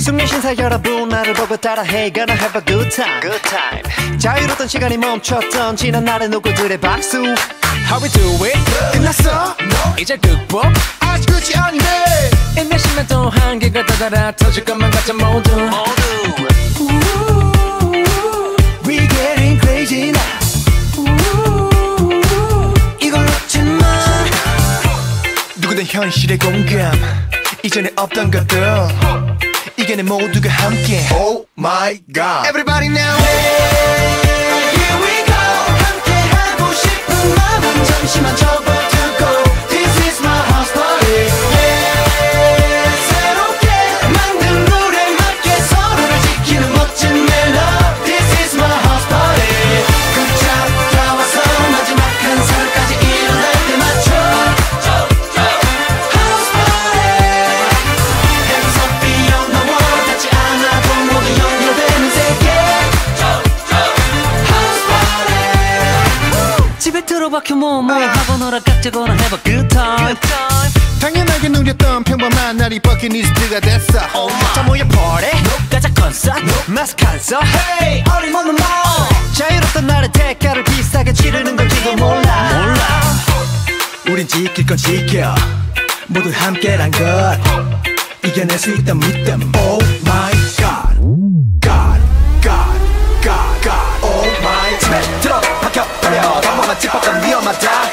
숙면 신사 여러분 나를 보고 따라해 Gonna have a good time, good time. 자유로웠던 시간이 멈췄던 지난 날의 누구들의 박수 How we do it? 끝났어? No. 이제 극복? 아직 끝이 아닌데 인내심만 또 한계가 다다라 터질 것만 같아 모두 We getting crazy now 이걸 놓지 마 누구든 현실의 공감 이전에 없던 것들 이겨내 모두가 함께 Oh my god Everybody now Here we go 함께 하고 싶은 마음은 잠시만 접어두고 This is my house party Yeah 새롭게 만든 룰에 맞게 서로를 지키는 멋진 멜로디 This is my house party 굿잡 나와서 마지막 한 살까지 일어날 때 맞춰 House party Hands up beyond the wall 닿지 않아도 모두 연결되는 세계 House party 집에 들어박혀 뭐뭐 하고 놀아 깍지거나 have a good time 당연하게 누렸던 평범한 날이 버킷리스트가 됐어 자 모여 party 가자 콘서트 마스크 안 써 Hey 어림없는 말 자유롭던 날의 대가를 비싸게 치르는 건지도 몰라 우린 지킬 건 지켜 모두 함께란 것 이겨낼 수 있다 믿음 Oh my god God God God God Oh my 집에 들어 박혀버려 평범한 집밥은 위험하다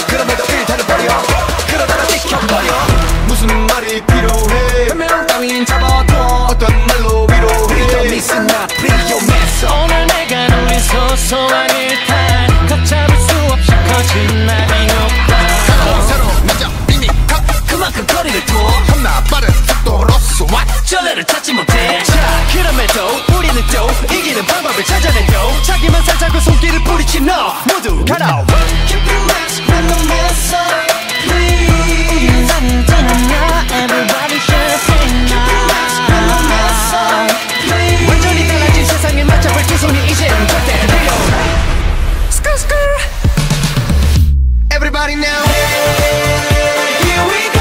그럼에도 일단은 버려 그러다가 지켜버려 무슨 말이 필요해 변명 따윈 잡아둬 어떤 말로 위로해 우리도 miss not 위험했어 오늘 내가 누린 소소한 일탈 걷잡을 수 없이 커진 나의 욕망 새로운 남자 이미 그만큼 거리를 둬 겁나 빠른 속도로서 전례를 찾지 못해 자 그럼에도 우리는 또 이기는 방법을 찾아내고 자기만 살자고 손길을 뿌리친 너 모두 가라 Keep your mask when the mess up Please 잔잔하냐 everybody champagne Keep your mask when the mess up Please 완전히 달라진 세상에 맞잡을 두 손이 이젠 절대 필요 스크스크 Everybody now Here we go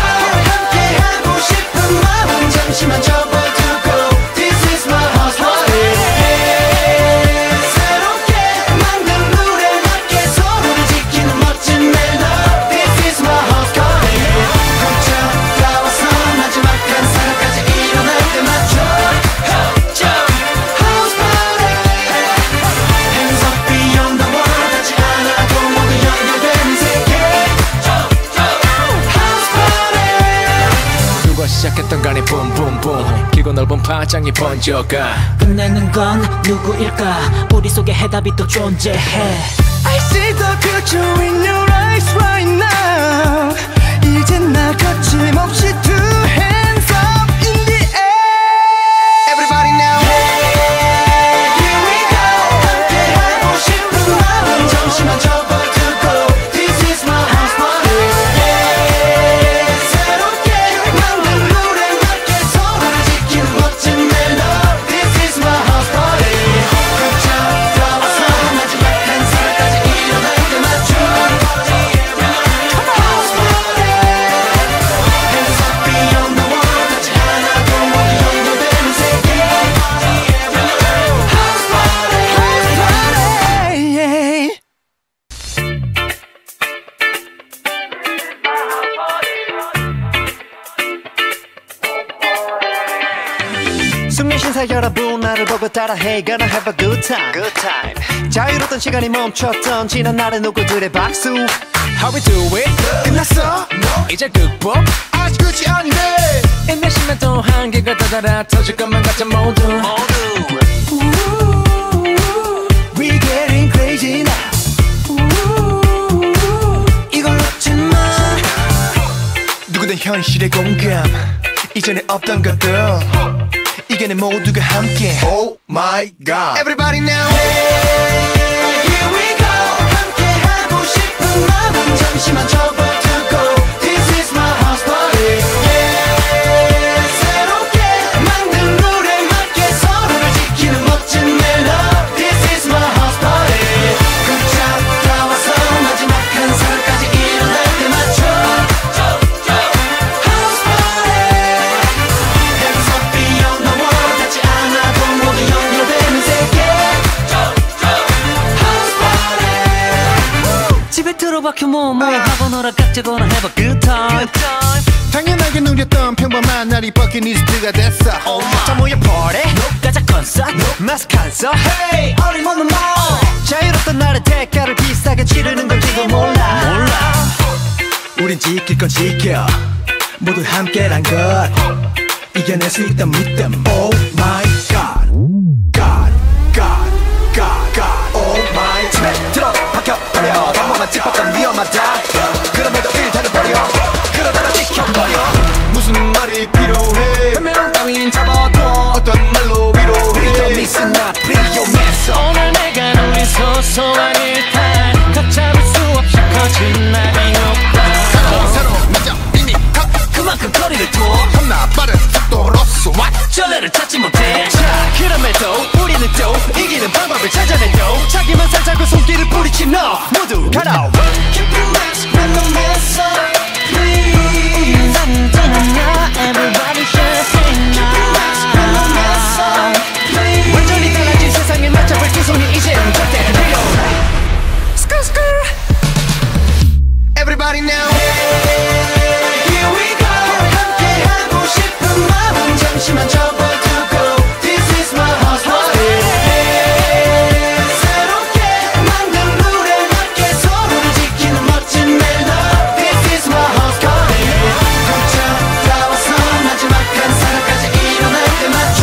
함께 하고 싶은 마음 잠시만 접어두고 This is my house party 새롭게 만든 룰에 맞게 서로를 지키는 멋진 멜로디 This is my house party 걷잡 나와서 마지막 한 살까지 일어날 때 맞춰 House party Hands up beyond the wall 닿지 않아도 모두 연결되는 세계 House party 누가 시작했던 간에 붐붐붐 길고 넓은 파장이 번져가 끝내는 건 누구일까 우리 속에 해답이 또 존재해 I see the future in your eyes right now 이젠 나 거침없이 two hands up in the air Everybody now Here we go 함께 하고 싶은 마음 잠시만 접어두고 This is my house party yeah. 새롭게 만든 룰에 맞게 서로를 지키는 멋진 멜로디 This is my house party 걷잡 나와서 마지막 한 살까지 일어날 때 맞춰 House party Hands up beyond the wall 닿지 않아도 모두 연결되는 세계 House party House party yeah. 숙면 신사 여러분 나를 보고 따라해 Gonna have a good time, good time. 자유로웠던 시간이 멈췄던 지난 날의 누구들의 박수 How we do it? 끝났어? No. 이제 극복? 아직 끝이 아닌데 인내심만 또 한계가 다다라 터질 것만 같아 모두 We getting crazy now 이걸 놓지 마 누구든 현실의 공감 이전에 없던 것들 이겨내 모두가 함께 Oh my god Everybody now Here we go 함께 하고 싶은 마음은 잠시만 접어두고 This is my house party yeah. 새롭게 만든 룰에 맞게 서로를 지키는 멋진 멜로디 This is my house party 굿잡 나와서 마지막 한 살까지 일어날 때 맞춰 House party Hands up beyond the wall 틀어 박혀 뭐뭐 하거나 깍지거나 have a good time. 당연하게 누렸던 평범한 날이 버킷리스트가 됐어. 자 모여 party 가자 콘서트 마스 칸서 Hey 어림없는 말 자유롭던 날의 대가를 비싸게 치르는 건지도 몰라. 우린 지킬 건 지켜 모두 함께란 것 이겨낼 수 있다 믿음. Oh my god God God God God Oh my God 들어 박혀버려 방법만 짚었던 위험하다 그럼에도 일단은 버려 그러다가 지켜버려 무슨 말이 필요해 변명 따윈 잡아둬 어떤 말로 위로해 더 미스나 프리오메서 오늘 내가 누린 소소한 일탈 걷잡을 수 없이 커진 나의 욕망 새로운 맞아 이미 그만큼 거리를 둬 겁나 빠른 속도로서 전례를 찾지 못해 자 그럼에도 우리는 또 이기는 방법을 찾아내도 자기만 살자고 손길을 뿌리친 너 모두 가라. Keep your mask when the mess up Please Everybody should sing now Keep your mask when the mess up Please 완전히 달라진 세상에 맞잡을 두 손이 이젠 절대 필요. 스컬 스컬 Everybody now Here we go 함께 하고 싶은 마음 잠시만 접어두고 This is my house party 새롭게 만든 룰에 맞게 서로를 지키는 멋진 멜로 This is my house party 걷자 따와서 마지막 한 사람까지 일어날 때 맞춰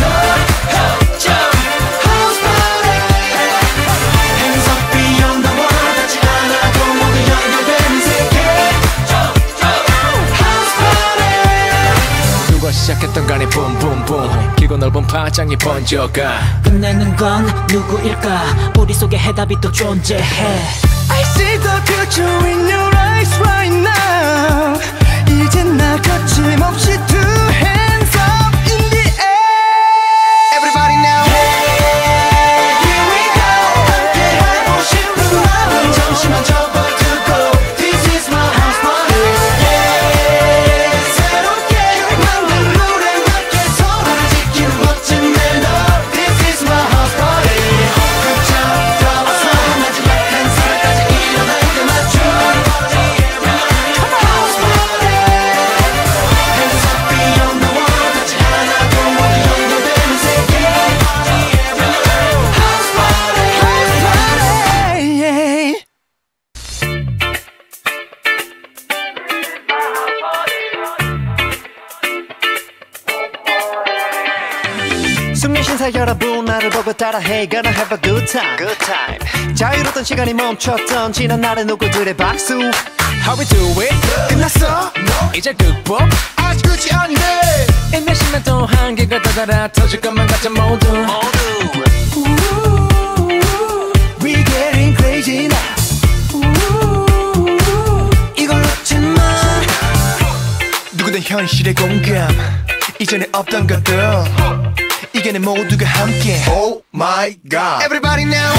House party Hands up beyond the world 닿지 않아도 모두 연결되는 세계 House party 누가 시작했던 간에 붐붐붐 길고 넓은 파장이 번져가 끝내는 건 누구일까 우리 속에 해답이 또 존재해 I see the future in your eyes right now. 이젠 나 거침없이 two hands up in the air. Everybody now Here we go 함께 하고 싶은 마음 잠시만 접어두고 This is my house party 새롭게 만든 룰에 맞게 서로를 지키는 멋진 멜로 This is my house party 걷자 따와서 마지막 한 사람까지 일어날 때 맞춰 House party Hands up beyond the world 닿지 않아도 모두 연결되는 세계 House party Hey. 숙명 신사 여러분 나를 보고 따라해 Gonna have a good time. Good time. 자유롭던 시간이 멈췄던 지난 날의 누구들의 박수 How we do it? 끝났어? 이제 극복 아직 끝이 아닌데 이 몇십 년 동안 한계가 다다라 터질 것만 같아 모두 We getting crazy now 이걸 놓지 마 누구든 현실의 공감 이전에 없던 것들 이겨내 모두가 함께 Oh my god Everybody now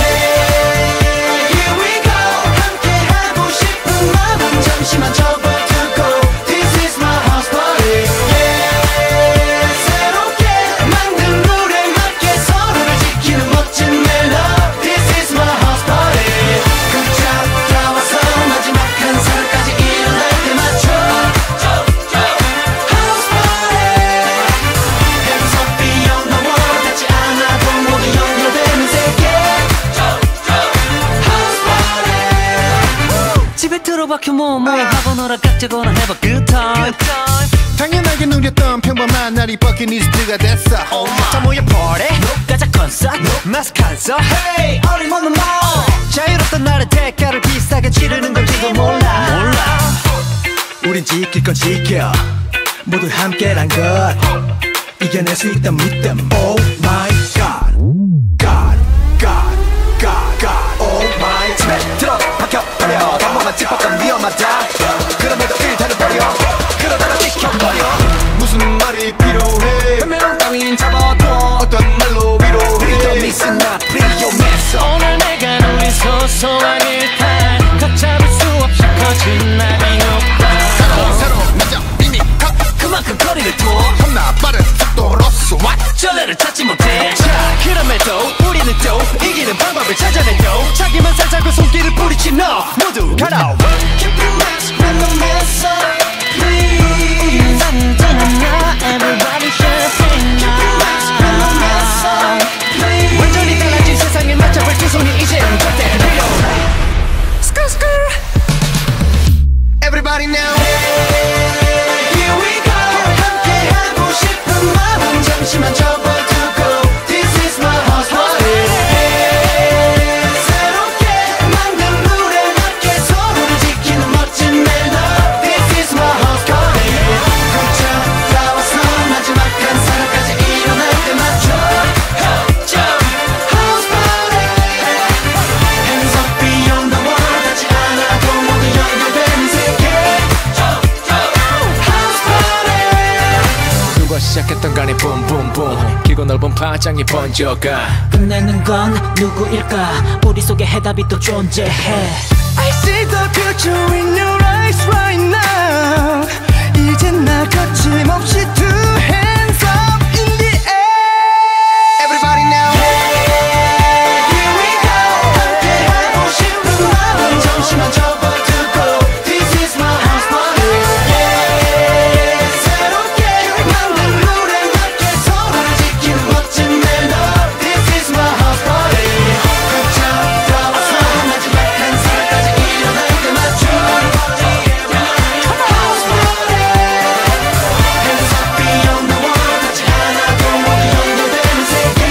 Here we go 함께 하고 싶은 마음 잠시만 접어두고 This is my house party 새롭게 만든 룰에 맞게 서로를 지키는 멋진 멜로 This is my house party 걷자 따와서 마지막 한 사람까지 일어날 때 맞춰 House party Hands up beyond the world 닿지 않아도 모두 연결되는 세계 House party 집에 틀어박혀 뭐뭐 하거나 깍지거나 have a good time 당연하게 누렸던 평범한 날이 버킷리스트가 됐어 자 모여 party 가자 콘서트 마스 칸서 Hey 어림없는 말 자유롭던 날의 대가를 비싸게 치르는 건지도 몰라. 우린 지킬 건 지켜 모두 함께란 것 이겨낼 수 있다 믿음 Oh my god God God God God Oh my God 들어 박혀버려 방법만 짚었던 위험하다 그럼에도 일단은 버려 그러다가 지켜버려 무슨 말이 필요해 변명 따윈 잡아둬 어떤 말로 위로해 더 미스나 프리오메서 오늘 내가 누린 소소한 일탈 걷잡을 수 없이 커진 나의 욕망 새로운 맞아 이미 그만큼 거리를 둬 겁나 빠른 속도로서 전례를 찾지 못해 시작했던 간에 붐붐붐 길고 넓은 파장이 번져가 끝내는 건 누구일까 우리 속에 해답이 또 존재해 I see the future in your eyes right now 이젠 나 거침없이 two hands up in the air Everybody now Here we go 함께 하고 싶은 마음 잠시만 접어두고 This is my house party yeah. 새롭게 만든 룰에 맞게 서로를 지키는 멋진 멜로디 This is my house party 굿잠 들어와서 마지막 한 살까지 일어날 때 맞춰 House party Hands up beyond the world 같이 하나도 모두 연결되는 세계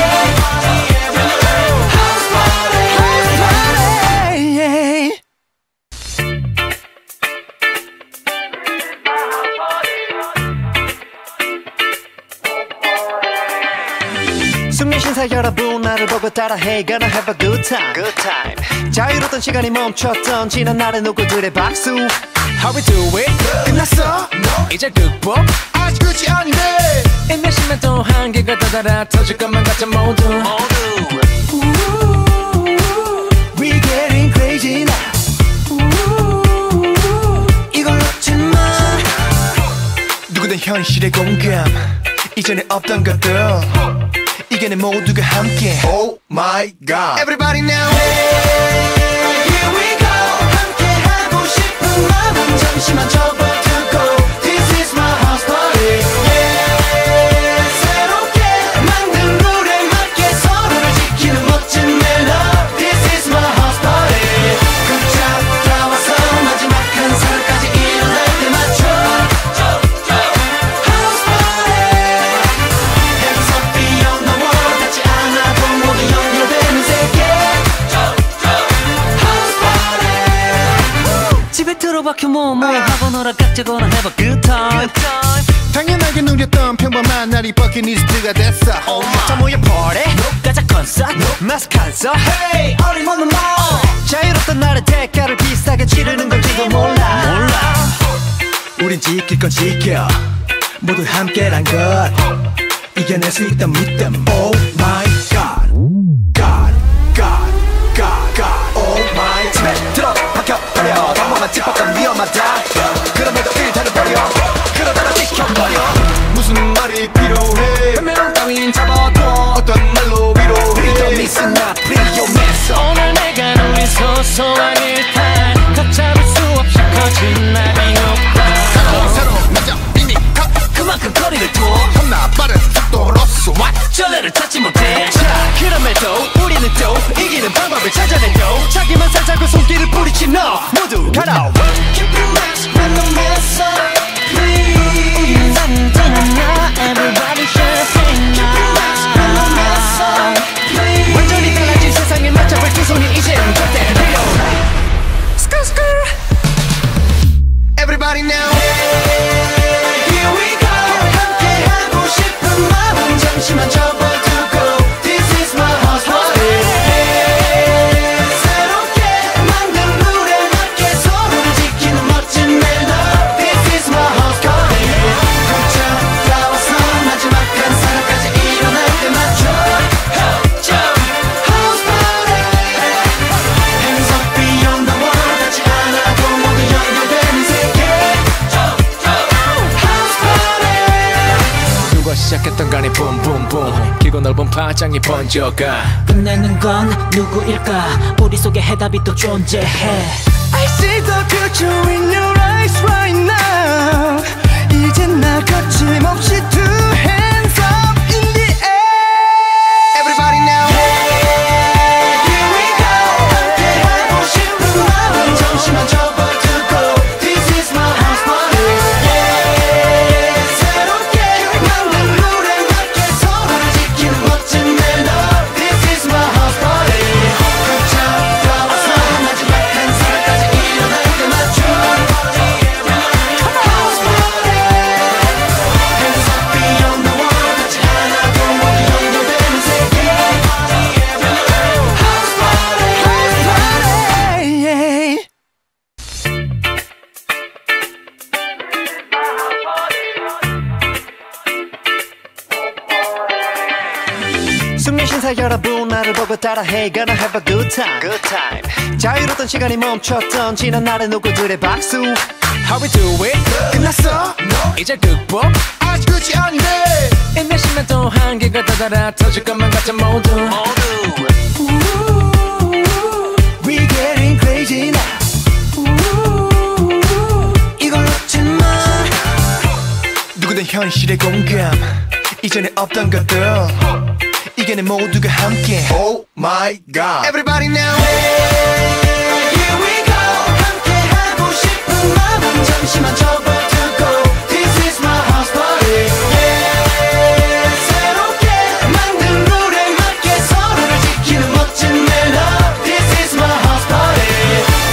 House party House party yeah. 숙면 신사 여러분 나를 보고 따라해 Gonna have a good time, good time. 자유로웠던 시간이 멈췄던 지난 날의 누구들의 박수 How we do it? 끝났어? 이제 극복 아직 끝이 아닌데 인내심에 또 한계가 다다라 터질 것만 같은 모두 We getting crazy now 이걸 놓지 마 누구든 현실의 공감 이전에 없던 것들 이겨내 모두가 함께 Oh my god Everybody now Here we go 함께 하고 싶은 마음 잠시만 접어두고 This is my house party yeah. 새롭게 만든 룰에 맞게 서로를 지키는 멋진 멜로디 This is my house party 굿잠 들어와서 마지막 한 살까지 일어날 때 맞춰 House party Hands up beyond the world 닿지 않아도 모두 연결되는 세계 House party 집에 들어박혀 뭐뭐 하고 놀아 깍지거나 have a good time 당연하게 누렸던 평범한 날이 버킷리스트가 됐어 자 모여 party 가자 콘서트 마스크 안 써. Hey 어림없는 말 자유롭던 날의 대가를 비싸게 치르는 건지도 몰라 우린 지킬 건 지켜 모두 함께란 것 이겨낼 수 있다 믿음 Oh my god God God God God Oh my 집에 들어 박혀버려 평범한 집밥은 위험하다 그럼에도 일단은 버려 그러다가 지켜버려 무슨 말이 필요해 변명 따윈 잡아둬 어떤 말로 위로해 우리도 miss not 위험했어 오늘 내가 누린 소소한 일탈 걷잡을 수 없이 커진 나의 욕망 새로운 남자 이미 그만큼 거리를 둬 나 빠른 속도로서 전례를 찾지 못해 자 그럼에도 우리는 또 이기는 방법을 찾아내요 자기만 살자고 손길을 뿌리친 너 모두 가라 Keep your mask when the mess up Please Everybody should sing Keep your mask when the mess up Please 완전히 달라진 세상에 맞잡을 두 손이 이제는 절대 필요 Everybody now Here we go 함께 하고 싶은 마음 잠시만 접어두고 This is my house party 새롭게 만든 룰에 맞게 서로를 지키는 멋진 멜로디 This is my house party 굿잠 들어와서 마지막 한 살까지 일어날 때 맞춰 House party Hands up beyond the world 닿지 않아도 모두 연결되는 세계 House party 누가 시작했던 간에 붐붐붐 길고 넓은 파장이 번져가 끝내는 건 누구일까 우리 속에 해답이 또 존재해 I see the future in your eyes right now 이젠 나 거침없이 two hands up in the air Everybody now Here we go 함께 하고 싶은 마음 잠시만 접어두고 This is my house party yeah. 새롭게 만든 룰에 맞게 서로를 지키는 멋진 멜로디 This is my house party 굿잠 들어와서 마지막 한 살까지 일어날 때 맞춰 House party Hands up beyond the world 닿지 않아도 모두 연결되는 세계 House party House party yeah. 수면신사 여러분 나를 보고 따라해 Gonna have a good time, good time. 자유로웠던 시간이 멈췄던 지난 날의 누구들의 박수 How we do it? 끝났어? 이제 극복 아직 끝이 아닌데 인내심에 또 한계가 다다라 터질 것만 같아 모두 We getting crazy now 이걸 놓지 마 누구든 현실의 공감 이전에 없던 것들 이겨내 모두가 함께 Oh my god Everybody now Here we go 함께 하고 싶은 마음은 잠시만 접어두고 This is my house party yeah. 새롭게 만든 룰에 맞게 서로를 지키는 멋진 멜로디 This is my house party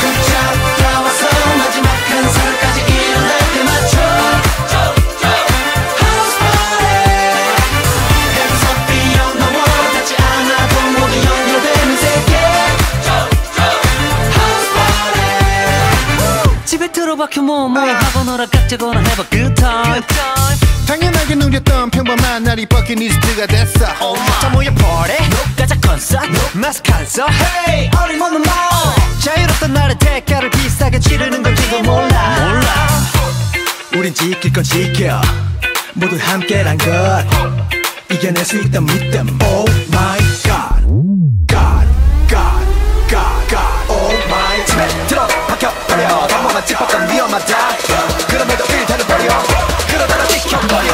굿잡 다 와서 마지막 한 살까지 일어날 때 맞춰 House party Hands up beyond the world 닿지 않아도 모두 연결되는 세계 House party 집에 들어박혀 뭐뭐 하거나 깍지거나 have a good time 당연하게 누렸던 평범한 날이 버킷리스트가 됐어 자 모여 party 가자 콘서트 마스 칸서 Hey 어림없는 말 자유롭던 날의 대가를 비싸게 치르는 건지도 몰라 우린 지킬 건 지켜 모두 함께란 것 이겨낼 수 있다 믿음 Oh my god God God God God Oh my 집에 들어 박혀버려 방법만 짚었던 위험하다 그럼에도 일단은 버려 그러다가 지켜버려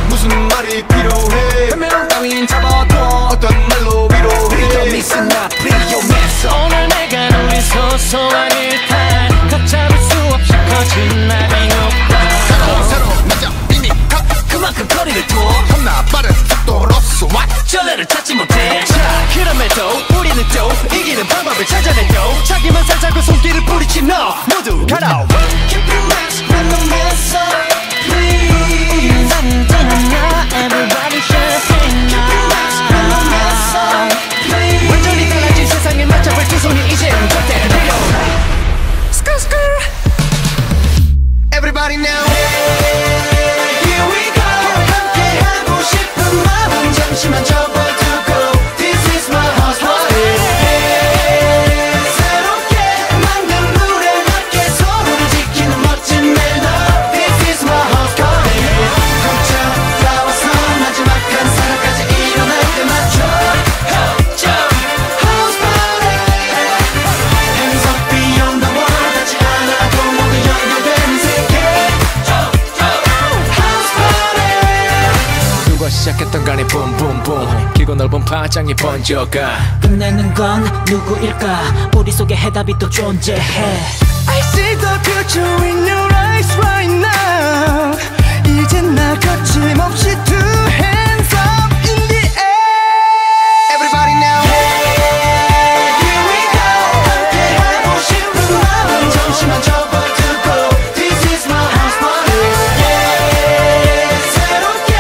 무슨 말이 필요해 변명 따윈 잡아둬 어떤 말로 위로해 Don't listen up 위험했어 오늘 내가 누린 소소한 일탈 걷잡을 수 없이 커진 나의 욕망 새로운 남자 이미 그만큼 거리를 둬 겁나 빠른 속도로서 What 전례를 찾지 못해 자 그럼에도 우리는 또 이기는 방법을 찾아내요 자기만 살자고 손길을 뿌리치 너 모두 가라 Keep your mask when the mess up Please Everybody should sing Keep your mask when the mess up Please 완전히 달라진 세상에 맞춰볼 두 손이 이젠 절대 내려 Everybody now Here we go 함께 하고 싶은 마음은 잠시만 접어두고 This is my house party 새롭게 만든 룰에 맞게 서로를 지키는 멋진 멜로디 This is my house party 걷잡 나와서 마지막 한 사람까지 일어날 때 맞춰 House party Hands up beyond the world 닿지 않아도 모두 연결되는 세계 House party 누가 시작했던 간에 붐붐붐 길고 넓은 파장이 번져가 끝내는 건 누구일까 우리 속에 해답이 또 존재해 I see the future in your eyes right now 이젠 나 거침없이 two hands up in the air Everybody now Here we go 함께 하고 싶은 마음 잠시만 접어두고 This is my house party yeah. 새롭게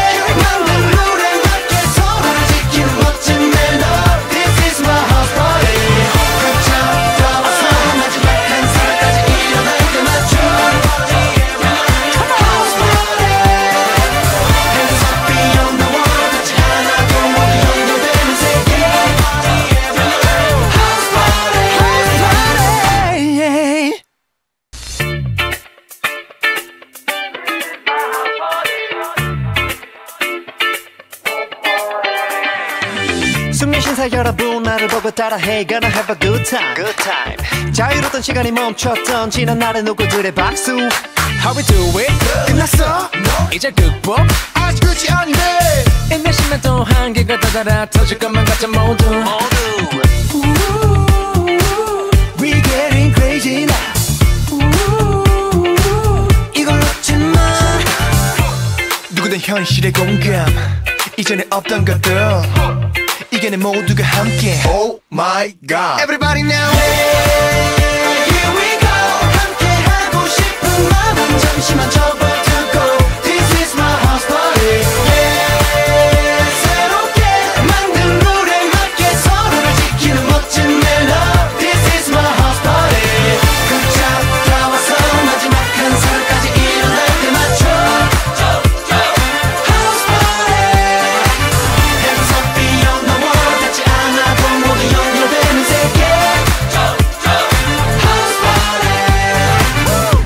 만든 룰에 맞게 서로를 지키는 멋진 멜로디 This is my house party 걷잡 나와서 마지막 한 사람까지 일어날 때 맞춰 House party Hands up beyond the world 닿지 않아도 모두 연결되는 세계 House party House party yeah. 숙면신사 여러분 나를 보고 따라해 Gonna have a good time, good time. 자유로웠던 시간이 멈췄던 지난 날의 누구들의 박수 How we do it? 끝났어? 이제 극복 아직 끝이 아닌데 인내심에 또 한계가 다다라 터질 것만 같아 모두 We getting crazy now 이걸 놓지 마 누구든 현실의 공감 이전에 없던 것들 이겨내 모두가 함께 Oh my god Everybody now Here we go 함께 하고 싶은 마음은 잠시만 접어두고 This is my house party yeah. 새롭게 만든 룰에 맞게 서로를 지키는 멋진 멜로디 This is my house party 굿잡 다 와서 마지막 한 살까지 일어날 때 맞춰 House party Hands up beyond the world 닿지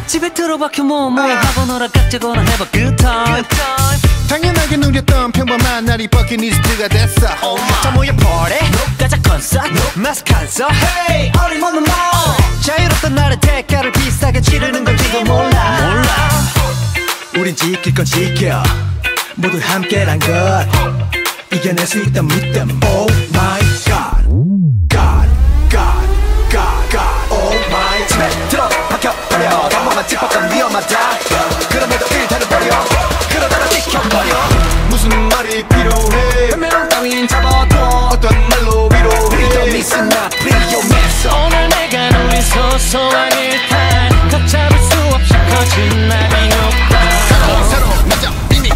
집에 들어박혀 뭐뭐 하고 놀아 깍지거나 해봐 good time 당연하게 누렸던 평범한 날이 버킷리스트가 됐어. 다 모여 party 가자 콘서트 마스크 안 써. Hey 어림없는 말 자유롭던 날의 대가를 비싸게 치르는 건지도 몰라. 우린 지킬 건 지켜 모두 함께란 것 이겨낼 수 있다 믿음. Oh my god God God God God Oh my 집에 들어 박혀버려 단번만 찝었던 위험하다 그럼에도 일단은 버려 그러다가 지켜버려 무슨 말이 필요해 변명 따윈 잡아둬 어떤 말로 위로해 우리도 미스나 프리오메서 오늘 내가 누린 소소한 일탈 걷잡을 수 없이 커진 나의 욕망 새로운 남자 이미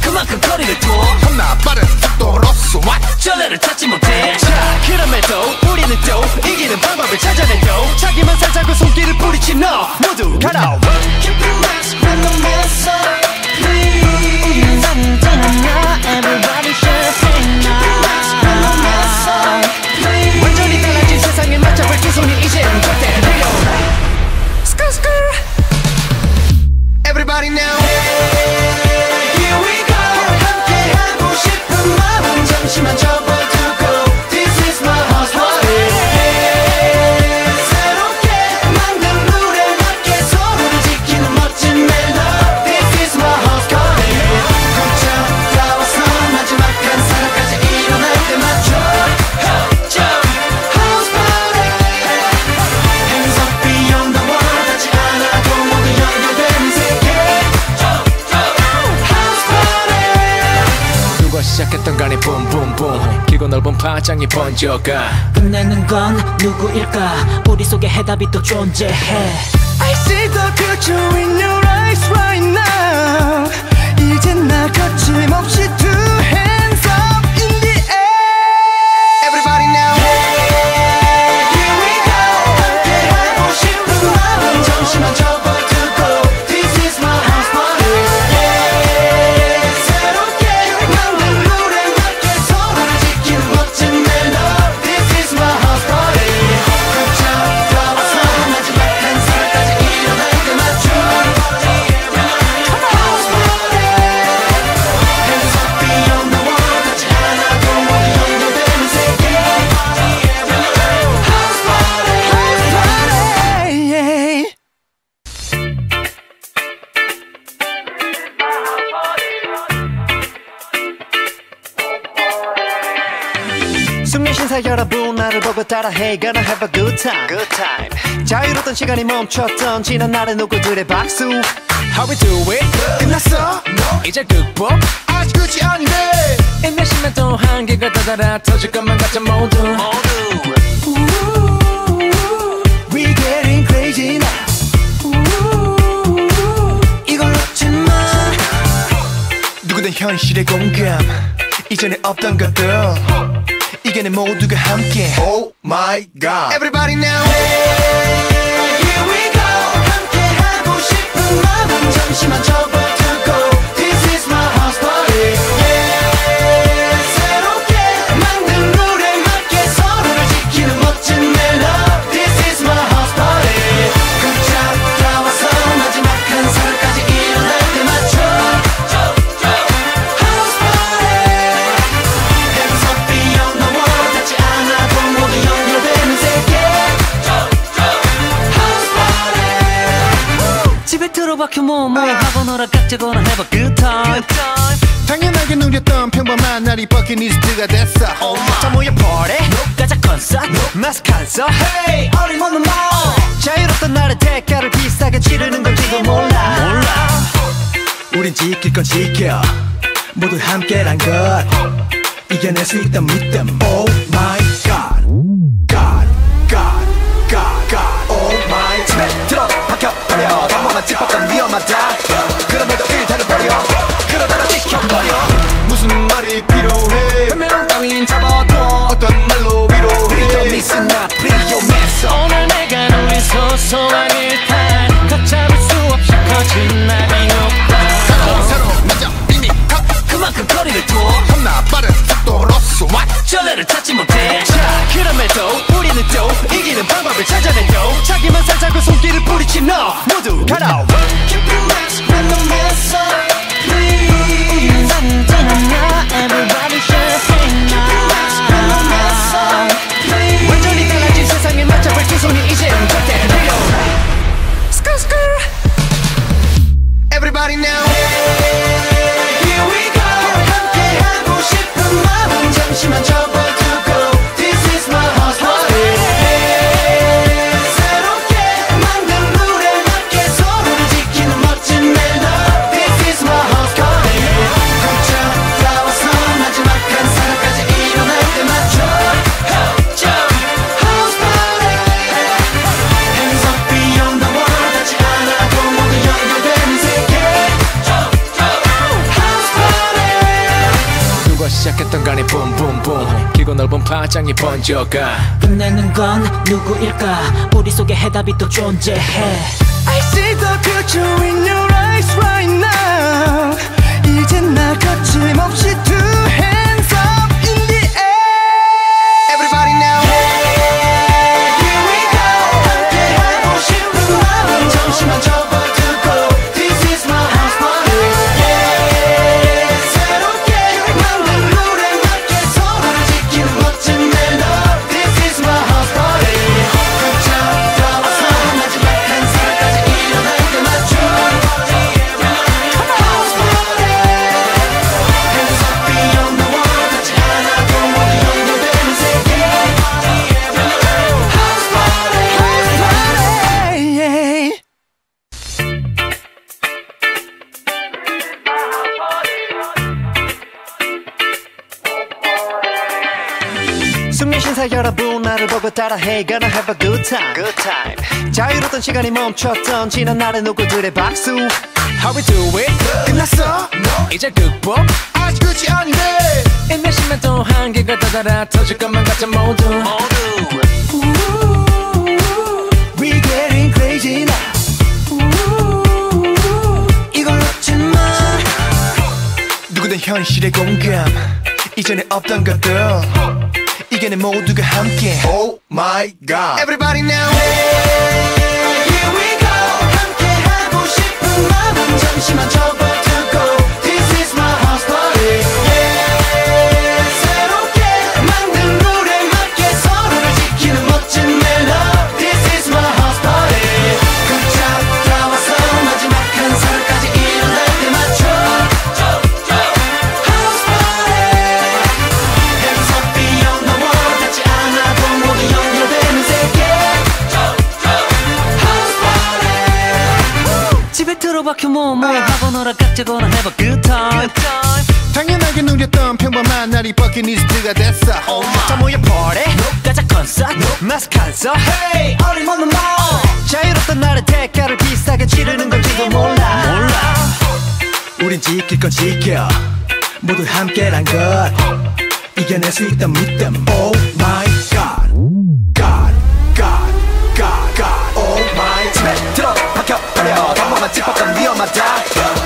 그만큼 거리를 둬 겁나 빠른 속도로 쏘아 전례를 찾지 못해 자 그럼에도 우리는 또 이기는 방법을 찾아내고 자기만 살자고 손길을 뿌리친 너 모두 가라. Keep your mask when the mess up Please 우리는 단단하나 Everybody should sing now Keep your mask when the mess up Please 완전히 달라진 세상에 맞춰볼 두 손이 이제는 절대 느려. Everybody now Here we go 함께 하고 싶은 마음 잠시만 접어두고 This is my house party 새롭게 만든 룰에 맞게 서로를 지키는 멋진 멜로 This is my house party 걷자 나와서 마지막 한 사람까지 일어날 때 맞춰 House party Hands up beyond the world 닿지 않아도 모두 연결되는 세계 누가 시작했던 간에 붐붐붐 길고 넓은 파장이 번져가 끝내는 건 누구일까 우리 속에 해답이 또 존재해 I see the future in your eyes right now 이젠 나 거침없이 two hands up in the air Everybody now Here we go 함께 하고 싶은 마음 잠시만 접어두고 This is my house party 새롭게 만든 룰에 맞게 서로를 지키는 멋진 멜로 This is my house party 걷자 나와서 마지막 한 사람까지 일어날 때 맞춰 House party Hands up beyond the world 닿지 않아도 모두 연결되는 세계 House party House party 숙면 신사 여러분 나를 보고 따라해 Gonna have a good time. 자유롭던 시간이 멈췄던 지난 날의 누구들의 박수 How we do it? 끝났어? 이제 극복 아직 끝이 아닌데 인내심에 또 한계가 다다라 터질 것만 같아 모두 We getting crazy now 이걸 놓지 마 누구든 현실의 공감 이전에 없던 것들 이겨내 모두가 함께 Oh my god Everybody now Here we go 함께 하고 싶은 마음 잠시만 접어두고 This is my house party 새롭게 만든 룰에 맞게 서로를 지키는 멋진 멜로 This is my house party 걷자 나와서 마지막 한 사람까지 일어날 때 맞춰 House party Hands up beyond the world 닿지 않아도 모두 연결되는 세계 House party 집에 들어박혀 뭐뭐 하고 놀아 깍지거나 해봐 good time 당연하게 누렸던 평범한 날이 버킷리스트가 됐어. 다 모여 party 가자 콘서트 마스크 안 써. Hey 어림없는 말 자유롭던 날의 대가를 비싸게 치르는 건지도 몰라. 우린 지킬 건 지켜 모두 함께란 것 이겨낼 수 있다 믿음. Oh my god God God God God Oh my 집에 들어 박혀버려 단번만 찝었던 위험하다 그럼에도 일단은 버려 그러다가 지켜버려 무슨 말이 필요해 변명 따윈 잡아둬 어떤 말로 위로해 우리도 미스나 프리오메서 오늘 내가 누린 소소한 일탈 걷잡을 수 없이 커진 나의 욕망 새로운 남자 이미 그만큼 거리를 둬 겁나 빠른 속도로 쏘아 전례를 찾지 못해 길고 넓은 파장이 번져가. 끝내는 건 누구일까? 우리 속에 해답이 또 존재해. I see the future in your eyes right now. 이젠 나 거침없이 two hands up in the air. Everybody now. Here we go. 함께 하고 싶은 마음 잠시만 접어두고. This is my house party. Yeah. 새롭게 만든 룰에 맞게 서로를 지키는 멋진 멜로디. This is my house party. 끝장 떠와서 마지막 한 살까지 일어날 때 맞춰. House party. Hands up beyond the wall. 닿지 않아도 모두 연결되는 세계. House party. House party. 숙면 신사 여러분 나를 보고 따라해 Gonna have a good time, good time. 자유로웠던 시간이 멈췄던 지난 날의 누구들의 박수. How we do it? 끝났어? 이제 극복? 아직 끝이 아닌데. 인내심에 또 한계가 다다라 터질 것만 같아 모두. We getting crazy now. 이걸 놓지 마. 누구든 현실의 공감. 이전에 없던 것들. 이겨내 모두가 함께. Oh my God. Everybody now. Here we go. 함께 하고 싶은 마음 잠시만 접어두고. This is my house party. Yeah. 새롭게 만든 룰에 맞게 서로를 지키는 멋진 멜로디. This is my house party. 끝장 나와서 마지막 한 살까지 일어날 때 맞춰. House party. Hands up beyond the wall. 닿지 않아도 모두 연결되는 세계. House party. 집에 들어박혀 뭐뭐 하거나 깍지거나 have a good time. 당연하게 누렸던 평범한 날이 버킷리스트가 됐어. 자 모여 party 가자 콘서트. 마스크 안 써. Hey, 어림없는 말. 자유롭던 날의 대가를 비싸게 치르는 건지도 몰라. 우린 지킬 건 지켜. 모두 함께란 것. 이겨낼 수 있다 믿음. Oh my God. God, God, God, God. Oh my God. 들어 박혀버려. 방법만 짚었던 위험하다.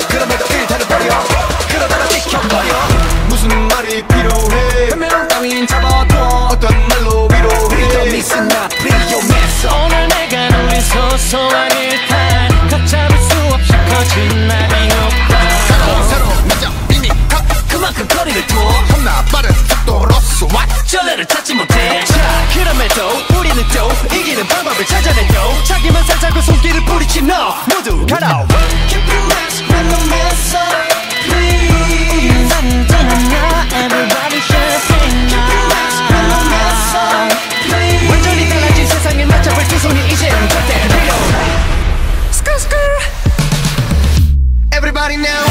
그럼에도 일단은 버려. 그러다가 지켜버려. 무슨 말이 필요해. 변명 따윈 잡아둬. 어떤 말로 위로해. Please listen not 위험했어. 오늘 내가 누린 소소한 일탈 걷잡을 수 없이 커진 날이 없다. 새로운 남자 이미 그만큼 거리를 둬. 겁나 빠른 속도로서 왔. 전례를 찾지 못해. 자 그럼에도 우리는 또 이기는 방법을 찾아내요. 자기만 살자고 손길을 뿌리친 너 모두 가라. Keep your mask when the mess up. Please. Everybody should sing Keep your mask when the mess up. Please. 완전히 달라진 세상에 맞춰볼 두 손이 이젠 절대 필요. Everybody now.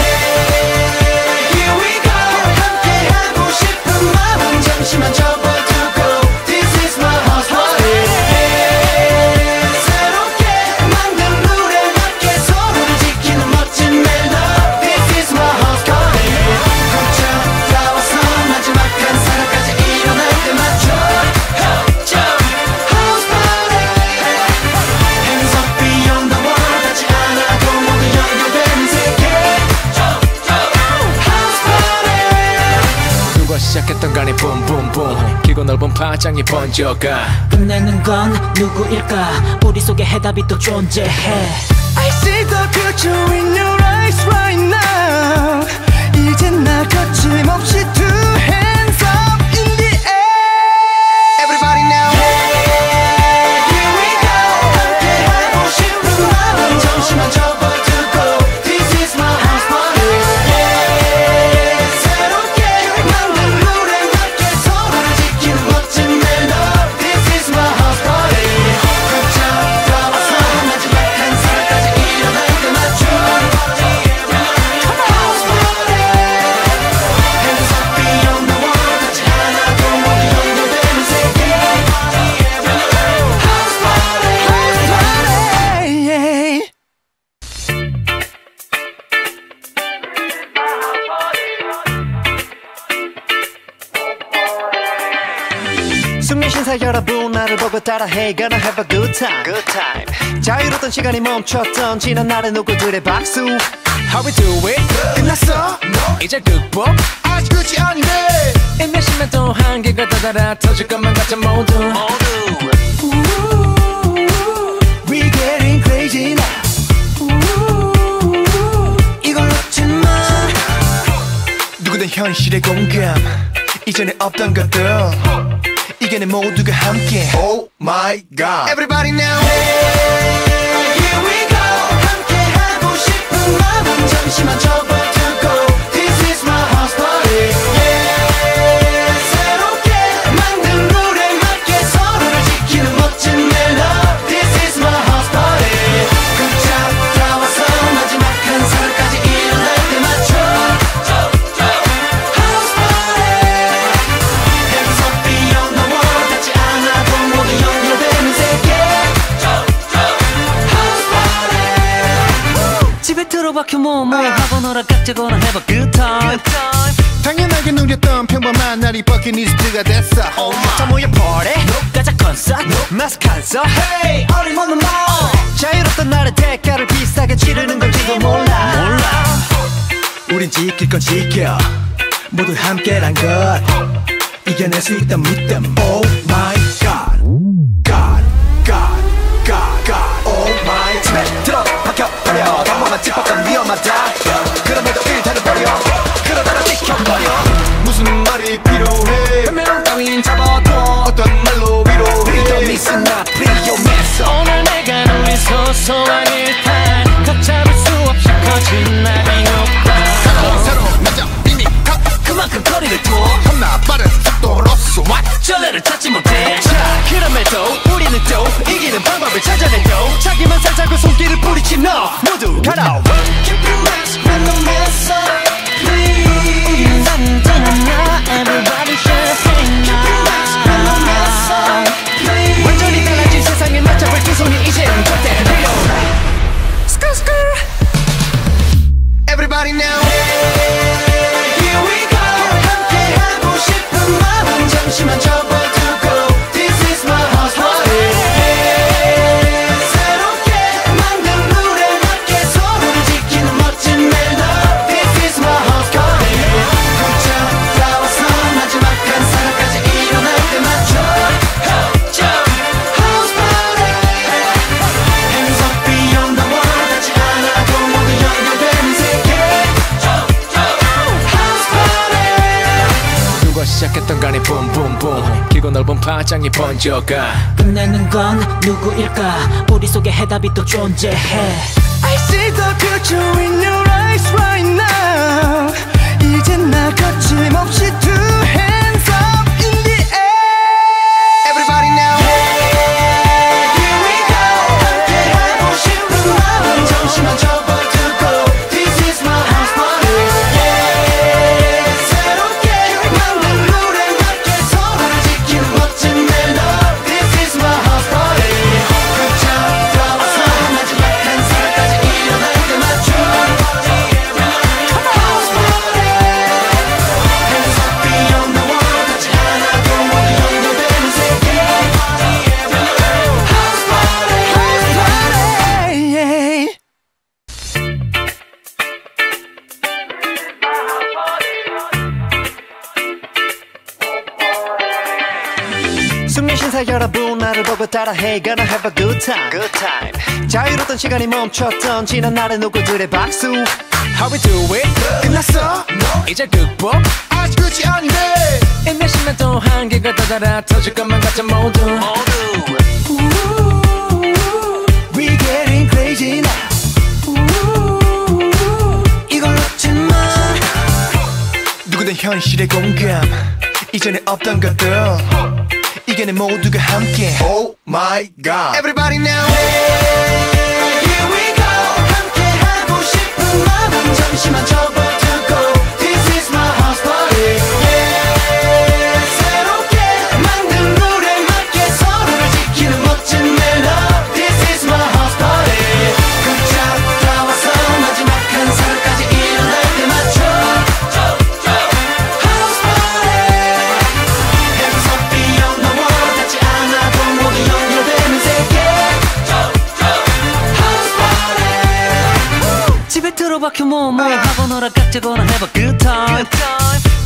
Here we go. 함께 하고 싶은 마음 잠시만 접어두고. This is my house party. Yeah. 새롭게 만든 룰에 맞게 서로를 지키는 멋진 멜로디. This is my house party. 끝장 나와서 마지막 한 살까지 일어날 때 맞춰. House party. Hands up beyond the wall. 닿지 않아도 모두 연결되는 세계. House party. 누가 시작했던 간에 붐붐붐 길고 넓은 파장이 번져가. 끝내는 건 누구일까? 우리 속에 해답이 또 존재해. I see the future in your eyes right now. 이젠 나 거침없이 two hands up in the air. Everybody now. Here we go. 함께 하고 싶은 마음 잠시만 접어두고. This is my house party. Yeah. 새롭게 만든 룰에 맞게 서로를 지키는 멋진 멜로디. This is my house party. 끝장 나와서 마지막 한 살까지 일어날 때 맞춰. House party. Hands up beyond 순민신사 여러분 나를 보고 따라해 Gonna have a good time, good time. 자유로웠던 시간이 멈췄던 지난 날의 누구들의 박수 How we do it? 끝났어? 이제 극복 아직 끝이 아닌데 몇십년 또 한계가 다다라 터질 것만 같은 모두 We getting crazy now 이걸 놓지 마 누구든 현실의 공감 이전에 없던 것들 이겨내 모두가 함께 Oh my god Everybody now Hey, here we go 함께 하고 싶은 마음은 잠시만 접어두고 This is my house party Yeah 새롭게 만든 룰에 맞게 서로를 지키는 멋진 멜로디 This is my house party 굿잡 다 와서 마지막 한 살까지 일어날 때 맞춰 House party Hands up beyond the world 닿지 않아도 모두 연결되는 세계 House party 집에 들어박혀 뭐뭐 하고 놀아 각자거나 have a good time 당연하게 누렸던 평범한 날이 버킷리스트가 됐어 자 모여 party 가자 콘서트 마스크 안 써. Hey 어림없는 말 자유로웠던 날의 대가를 비싸게 치르는 건지도 몰라 우린 지킬 건 지켜 모두 함께란 것 이겨낼 수 있다 믿음 Oh my god God God God God Oh my god 들어 박혀버려 당분간 짚었던 위험하다 그럼에도 일단은 버려 그러다가 찍혀버려 무슨 말이 필요해 변명 따윈 잡아둬 어떤 말로 위로해 Don't listen up 프리오메소 오늘 내가 누린 소소한 일탈 걷잡을 수 없이 커진 나의 욕망 새로운 남자 이미 각 그만큼 거리를 둬 겁나 빠른 속도로서 What 전례를 찾지 못해 자 그럼에도 우리는 또 이기는 방법을 찾아내고 자기만 살자고 손길을 뿌리친 너 모두 가라 Keep your mask when the mess up Please Everybody should sing Keep your mask when the mess up Please 완전히 달라진 세상에 맞춰볼 두 손이 이젠 절대 필요 Everybody now Here we go 함께 하고 싶은 마음은 잠시만 접어두고 This is my house party 새롭게 만든 룰에 맞게 서로를 지키는 멋진 멜로디 This is my house party 굿잡 다 와서 마지막 한 살까지 일어날 때 맞춰 House party Hands up beyond the world 닿지 않아도 모두 연결되는 세계 House party 누가 시작했던 간에 붐붐붐 길고 넓은 파장이 번져가 끝내는 건 누구일까 우리 속에 해답이 또 존재해 I see the future in your eyes right now 이젠 나 거침없이 two hands up in the air Everybody now Here we go 함께 하고 싶은 마음 잠시만 접어두고 This is my house party yeah. 새롭게 만든 룰에 맞게 서로를 지키는 멋진 멜로디 This is my house party 굿잡 다 와서 마지막 한 살까지 일어날 때 맞춰 House party Hands up beyond the world 닿지 않아도 모두 연결되는 세계 House party House party yeah. 순민신사 여러분 나를 보고 따라해 Gonna have a good time, good time. 자유로웠던 시간이 멈췄던 지난 날의 누구들의 박수 How we do it? 끝났어? 이제 극복 아직 끝이 아닌데 몇십년 또 한계가 다다라 터질 것만 같은 모두 We getting crazy now 이걸 놓지 마 누구든 현실의 공감 이전에 없던 것들 이겨내 모두가 함께 Oh my god Everybody now Here we go 함께 하고 싶은 마음은 잠시만 접어두고 This is my house party yeah. 새롭게 만든 룰에 맞게 서로를 지키는 멋진 멜로디 This is my house party 굿잡 다 와서 마지막 한 살까지 일어날 때 맞춰 House party Hands up beyond the world 닿지 틀어박혀 뭐뭐 하고 놀아 깍지거나 해봐 good time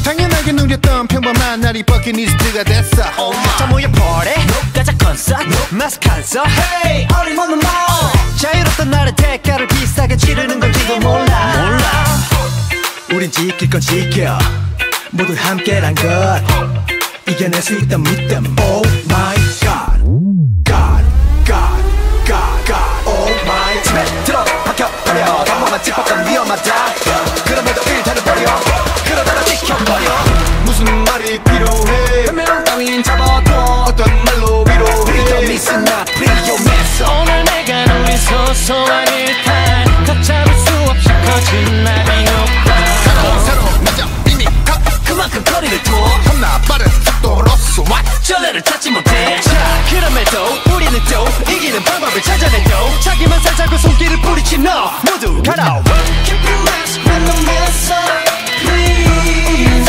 당연하게 누렸던 평범한 날이 버킷리스트가 됐어. 자 모여 party 가자 콘서트 마스 칸서 Hey 어림없는 말 자유롭던 날의 대가를 비싸게 치르는 건지도 몰라 우린 지킬 건 지켜 모두 함께란 것 이겨낼 수 있다 믿음 Oh my God God God God God Oh my 집에 들어 박혀버려 방법만 짚어간 위험하다 그럼에도 일단은 버려 그러다가 지켜버려 무슨 말이 필요해 변명 따윈 잡아둬 어떤 말로 위로해 Don't miss not 위험했어 오늘 내가 누린 소소한 일탈 걷잡을 수 없이 커진 나비 효과 새로운 남자 이미 가 그만큼 거리를 둬 겁나 빠른 속도로서 전례를 찾지 못해 자 그럼에도 우리는 또 이기는 방법을 찾아내도 자기만 살자고 손길을 뿌리친 너 모두 가라 Keep your mask when the mess up Please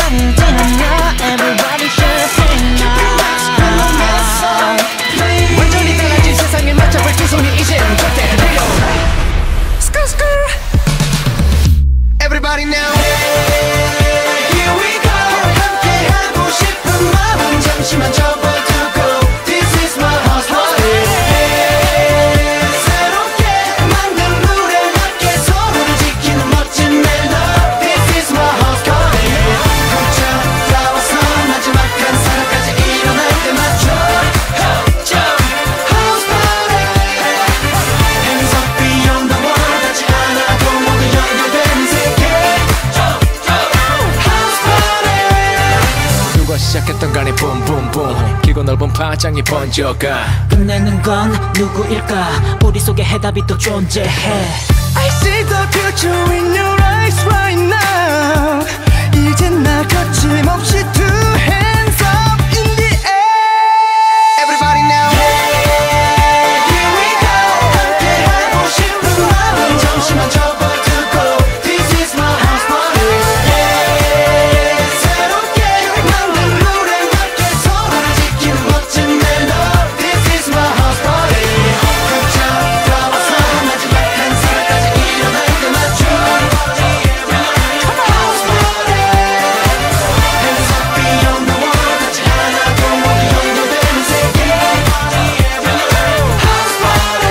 Everybody champagne now Keep your mask when the mess up Please 완전히 달라진 세상에 맞춰볼 두 손이 이젠 절대 필요 스컬스컬 Everybody now Here we go 함께 하고 싶은 마음 잠시만 접어두고 This is my house party 새롭게 만든 룰에 맞게 서로를 지키는 멋진 멜로 This is my house party 걷자 나와서 마지막 한 사람까지 일어날 때 맞춰 House party Hands up beyond the wall 닿지 않아도 모두 연결되는 세계 House party 누가 시작했던 간에 붐붐붐 길고 넓은 파장이 번져가 끝내는 건 누구일까 우리 속에 해답이 또 존재해 I see the future in your eyes right now 이젠 나 거침없이 two hands up in the air Everybody now Here we go 함께 하고 싶은 마음 잠시만 접어두고 This is my house party 새롭게 만든 룰에 맞게 서로를 지키는 멋진 멜로 This is my house party 걷자 나와서 마지막 한 사람까지 일어날 때 맞춰 House party Hands up beyond the wall 닿지 않아도 모두 연결되는 세계 House party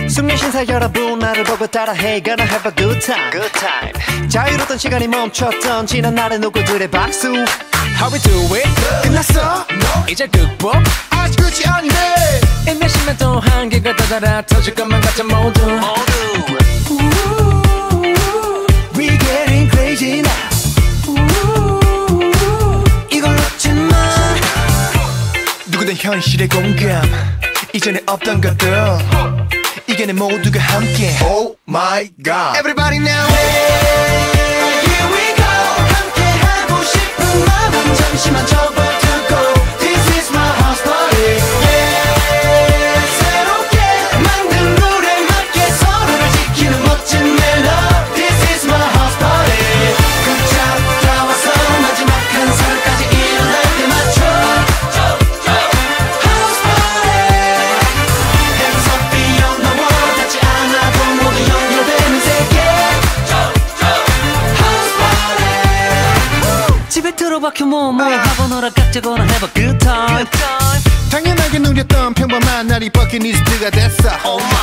숙녀 신사 여러분 나를 보고 따라해 Gonna have a good time, good time. 자유롭던 시간이 멈췄던 지난 날의 누구들의 박수 How we do it? 끝났어? 이제 극복 아직 끝이 아닌데 인내심에 또 한계가 다다라 터질 것만 같아 모두 We getting crazy now 이걸 놓지 마 누구든 현실의 공감 이전에 없던 것들 이겨내 모두가 함께 Oh my God Everybody now Here we go 함께 하고 싶은 마음 잠시만 접어두고 This is my house party 새롭게 만든 룰에 맞게 서로를 지키는 멋진 멜로 This is my house party 걷자 나와서 마지막 한 사람까지 일어날 때 맞춰 House party Hands up beyond the wall 닿지 않아도 모두 연결되는 세계 House party 집에 틀어박혀 뭐뭐 하고 놀아 깍지거나 해봐 good time 당연하게 누렸던 평범한 날이 버킷리스트가 됐어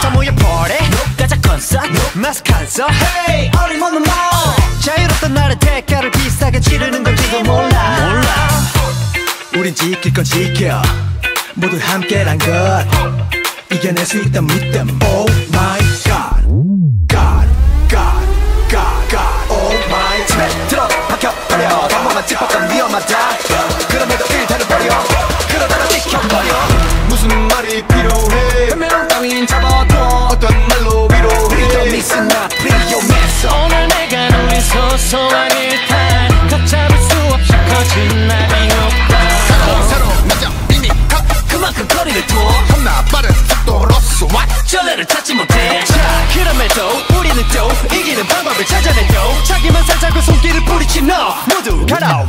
자 모여 party 가자 콘서트 마스 칸서 Hey 어림없는 말 자유롭던 날의 대가를 비싸게 치르는 건지도 몰라 우린 지킬 건 지켜 모두 함께란 것 이겨낼 수 있다 믿음 Oh my God God God God God Oh my 집에 들어 박혀버려 방법만 짚어간 위험하다 그럼에도 일단은 버려 그러다가 지켜버려 무슨 말이 필요해 변명 따윈 잡아둬 어떤 말로 위로해 Don't miss not 위험했어 오늘 내가 누린 소소한 일탈 걷잡을 수 없이 커진 나비 효과 새로운 남자 이미 가 그만큼 거리를 둬 겁나 빠른 속도로서 전례를 찾지 못해 자 그럼에도 우리는 또 이기는 방법을 찾아내도 자기만 살자고 손길을 뿌리친 너 모두 가라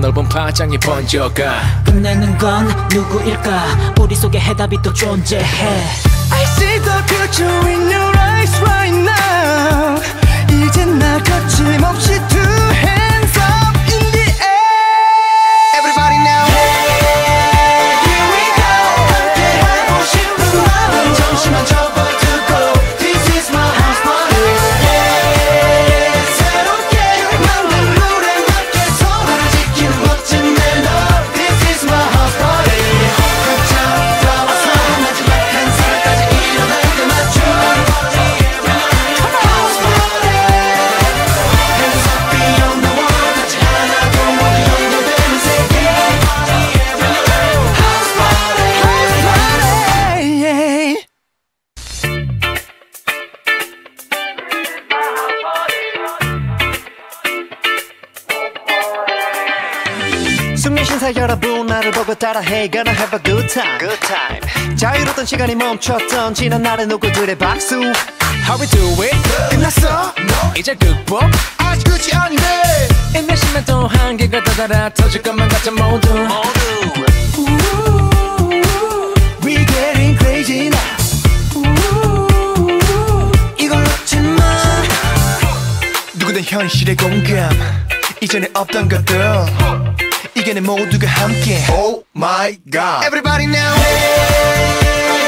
넓은 파장이 번져가 끝내는 건 누구일까 우리 속에 해답이 또 존재해 I see the future in your eyes right now 이젠 나 거침없이 two hands up in the air Everybody now Here we go 함께 하고 싶은 마음 잠시만 접어두고 This is my house party yeah. 새롭게 만든 룰에 맞게 서로를 지키는 멋진 멜로디 This is my house party 걷자 나와서 마지막 한 살까지 일어날 때 맞춰 House party Hands up beyond the world 닿지 않아도 모두 연결되는 세계 House party House party yeah. 숙면 신사 여러분 나를 보고 따라해 Gonna have a good time, good time. 자유로웠던 시간이 멈췄던 지난 날의 누구들의 박수 How we do it? 끝났어? 이제 극복? 아직 끝이 아닌데 인내심은 또 한계가 다다라 터질 것만 같은 모두 We getting crazy now 이걸 놓지 마 누구든 현실의 공감 이전에 없던 것들 이겨내 모두가 함께 Oh my god Everybody now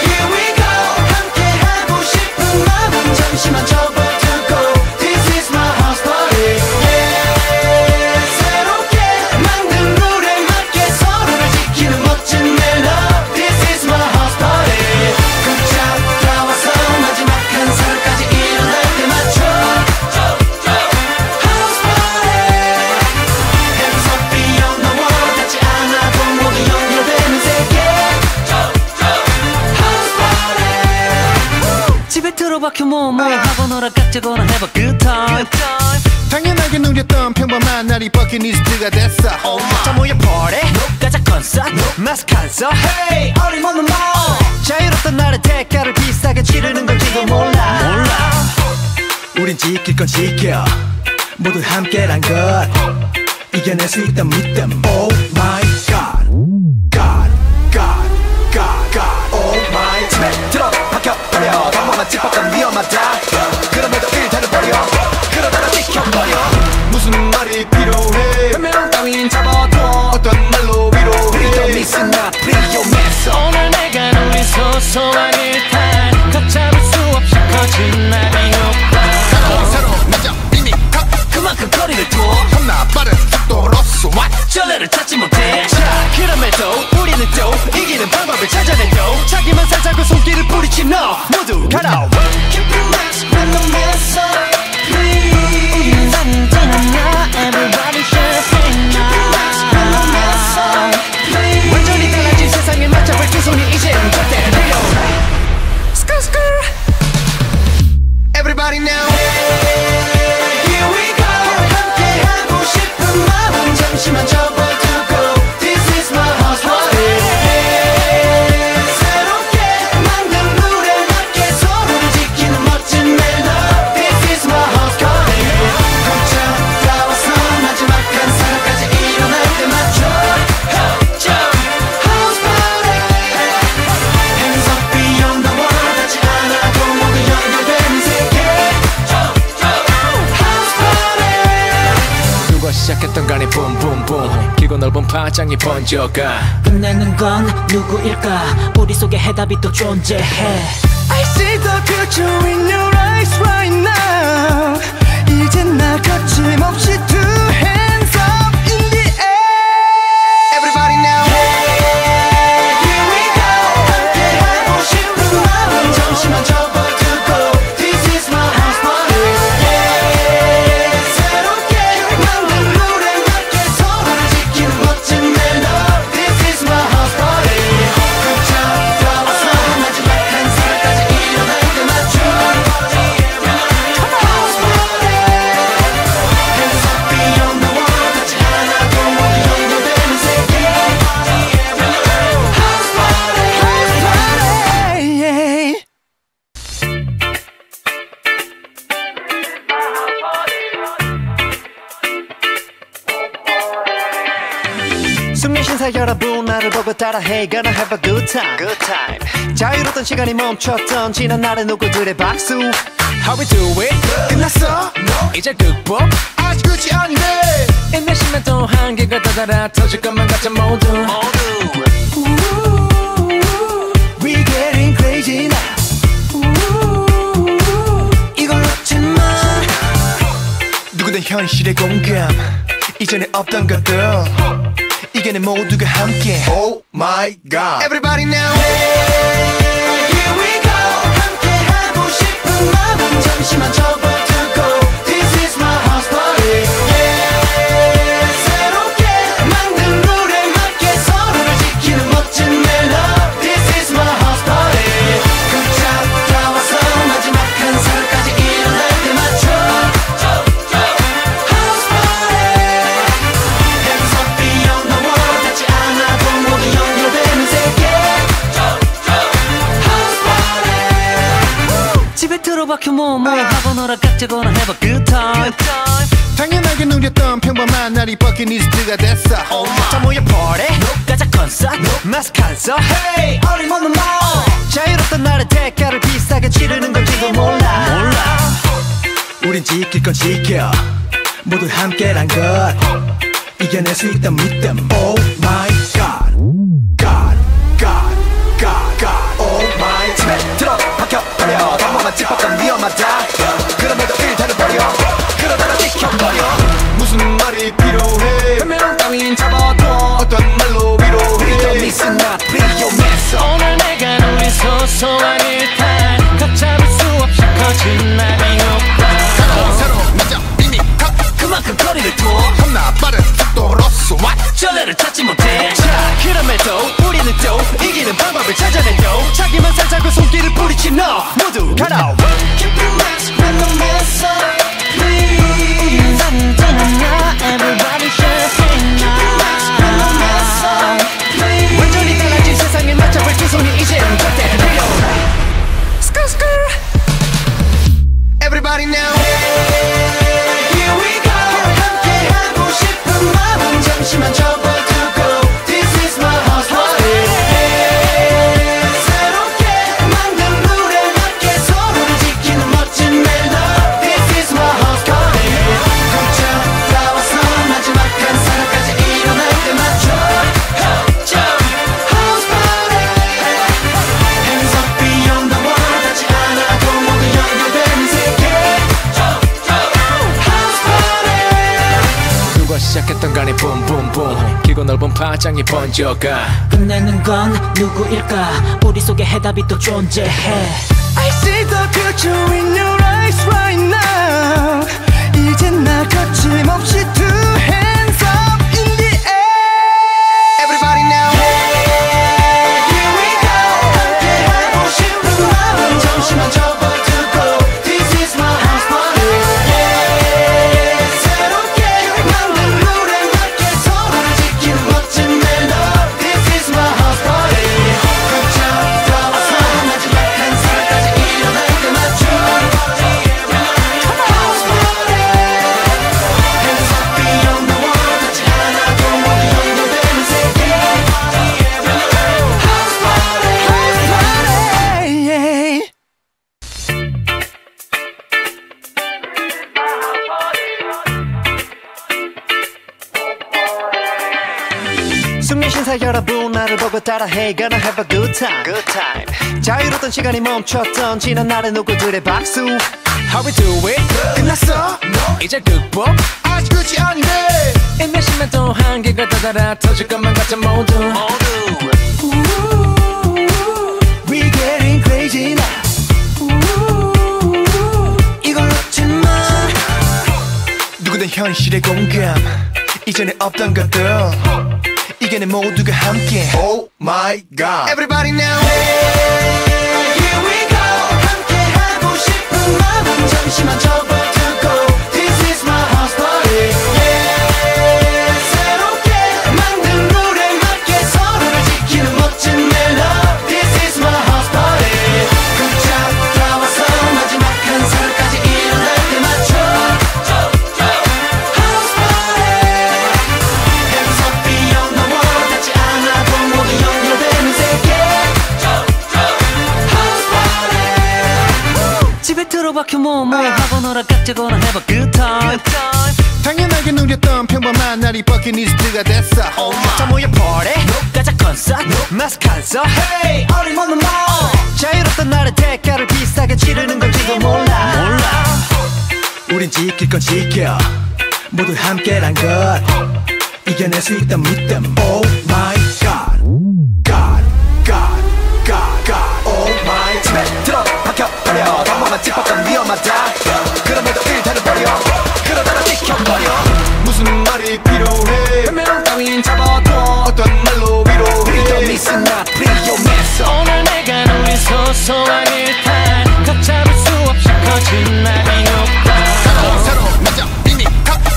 Here we go 함께 하고 싶은 마음 잠시만 접어두고 This is my house party yeah. 새롭게 만든 룰에 맞게 서로를 지키는 멋진 멜로디 This is my house party 걷자 나와서 마지막 한 살까지 일어날 때 맞춰 House party Hands up beyond the world 닿지 않아도 모두 연결되는 세계 House party 집에 들어박혀 뭐뭐 하고 놀아 각자거나 have a good time 당연하게 누렸던 평범한 날이 버킷리스트가 됐어 자 모여 party 가자 콘서트 마스크 안 써. Hey 어림없는 말 자유로웠던 날의 대가를 비싸게 치르는 건지도 몰라 우린 지킬 건 지켜 모두 함께란 것 이겨낼 수 있다 믿음 Oh my god God God God God Oh my 스매시 들어 박혀버려 당분간 짚었던 위험하다 그럼에도 일단은 버려 그러다가 지켜버려 무슨 말이 필요해 변명 따윈 잡아둬 어떤 말로 위로해 Please listen not 프리오메소 오늘 내가 누린 소소한 일탈 걷잡을 수 없이 커진 나의 욕망 새로운 남자 이미 가 그만큼 거리를 둬 겁나 빠른 속도로서 What 전례를 찾지 못해 자 그럼에도 우리는 또 이기는 방법을 찾아내고 자기만 살자고 손길을 뿌리친 너 모두 가라 Keep your mask when the mess up Please 우리는 언제나 everybody should sing Keep your mask when the mess up Please 완전히 달라진 세상에 맞춰볼 두 손이 이젠 절대 필요 Everybody now Here we go 함께 하고 싶은 마음 잠시만 접어두고 This is my house party 새롭게 만든 룰에 맞게 서로를 지키는 멋진 멜로디 This is my house party 걷자 나와서 마지막 한 살까지 일어날 때 맞춰 House party Hands up beyond the world 닿지 않아도 모두 연결되는 세계 House party 누가 시작했던 간에 붐붐붐 길고 넓은 파장이 번져가 끝내는 건 누구일까 우리 속에 해답이 또 존재해 I see the future in your eyes right now 이젠 나 거침없이 two hands up in the air Everybody now Here we go 함께 하고 싶은 마음 잠시만 접어두고 This is my house party yeah. 새롭게 만든 룰에 맞게 서로를 지키는 멋진 멜로디 This is my house party 걷자 나와서 마지막 한 살까지 일어날 때 맞춰 House party Hands up 신사 여러분 나를 보고 따라해 Gonna have a good time, good time. 자유로웠던 시간이 멈췄던 지난 날의 누구들의 박수 How we do it? 끝났어? 이제 극복 아직 끝이 아닌데 인내심에 또 한계가 다다라 터질 것만 같아 모두 We getting crazy now 이걸 놓지 마 누구든 현실의 공감 이전에 없던 것들 이겨내 모두가 함께 Oh my god Everybody now Here we go 함께 하고 싶은 마음은 잠시만 접어두고 This is my house party yeah. 새롭게 만든 룰에 맞게 서로를 지키는 멋진 멜로 This is my house party 굿잡 나와서 마지막 한 살까지 일어날 때 맞춰 House party Hands up beyond the world 닿지 않아도 모두 연결되는 세계 House party 집에 들어박혀 뭐 하고 놀아 각자거나 have a good time 당연하게 누렸던 평범한 날이 버킷리스트가 됐어 자 모여 party 가자 콘서트 마스크 안 써 Hey 어림없는 말 자유로웠던 날의 대가를 비싸게 치르는 건지도 몰라 우린 지킬 건 지켜 모두 함께란 것 이겨낼 수 있다 믿음 Oh my god God God God God Oh my 집에 들어 박혀버려 방법만 짚었던 위험하다 그럼에도 일단은 버려 그러다가 지켜버려 무슨 말이 필요해 변명 따윈 잡아둬 어떤 말로 위로해 Don't miss not 위험했어 오늘 내가 누린 소소한 일탈 걷잡을 수 없이 커진 날이 없다 새로 맞아 이미 그만큼 거리를 둬 겁나 빠른 속도로서 전례를 찾지 못해 자 그럼에도 우리는 또 이기는 방법을 찾아내도 자기만 살자고 손길을 뿌리친 너 모두 가라 Keep your mask when the mess up Please 든든하냐 everybody champagne Keep your mask when the mess up Please 완전히 달라진 세상에 맞춰볼 두 손이 이제는 절대 필요 Everybody now Here we go 함께 하고 싶은 마음은 잠시만 접어두고 This is my house party 새롭게 만든 룰에 맞게 서로를 지키는 멋진 멜로 This is my house party 굿잡 나와서 마지막 한 사람까지 일어날 때 맞춰 House party Hands up beyond the world 닿지 않아도 모두 연결되는 세계 House party 누가 시작했던 간에 붐붐붐 길고 넓은 파장이 번져가 끝내는 건 누구일까 우리 속에 해답이 또 존재해 I see the future in your eyes right now 이젠 나 거침없이 two hands up in the air Everybody now Here we go 함께 하고 싶은 마음 잠시만 접어두고 This is my house party yeah. 새롭게 만든 룰에 맞게 서로를 지키는 멋진 멜로 This is my house party 굿잡 나와서 마지막 한 사람까지 일어날 때 맞춰 House party Hands up beyond the world 닿지 않아도 모두 연결되는 세계 House party 숙명 신사 여러분 나를 보고 따라해 Gonna have a good time, good time. 자유로웠던 시간이 멈췄던 지난 날의 누구들의 박수 How we do it? 끝났어? 이제 극복 아직 끝이 아닌데 인내심에 또 한계가 다다라 터질 것만 같아 모두 We getting crazy now 이걸 놓지 마 누구든 현실의 공감 이전에 없던 것들 이겨내 모두가 함께 Oh my god Everybody now Here we go 함께 하고 싶은 마음은 잠시만 접어두고 This is my house party yeah. 새롭게 만든 룰에 맞게 서로를 지키는 멋진 멜로 This is my house party 굿잡 나와서 마지막 한 사람까지 일어날 때 맞춰 House party Hands up beyond the world 닿지 틀어 박혀 뭐뭐 하거나 깍지거나 have a good time. 당연하게 누렸던 평범한 날이 버킷리스트가 됐어. 자 모여 party 가자 콘서트 마스 칸서 Hey 어림없는 말 자유롭던 날의 대가를 비싸게 치르는 걸지도 몰라. 우린 지킬 건 지켜 모두 함께란 것 이겨낼 수 있다 믿음. Oh my god God God God God Oh my 집에 들어 박혀버려 방법만 짚었던 위험하다 그럼에도 일단은 버려 그러다가 지켜버려 무슨 말이 필요해 변명 따윈 잡아둬 어떤 말로 위로해 Please listen not please 오늘 내가 누린 소소한 일탈 각 잡을 수 없이 커진 나의 욕망 새로운 남자 이미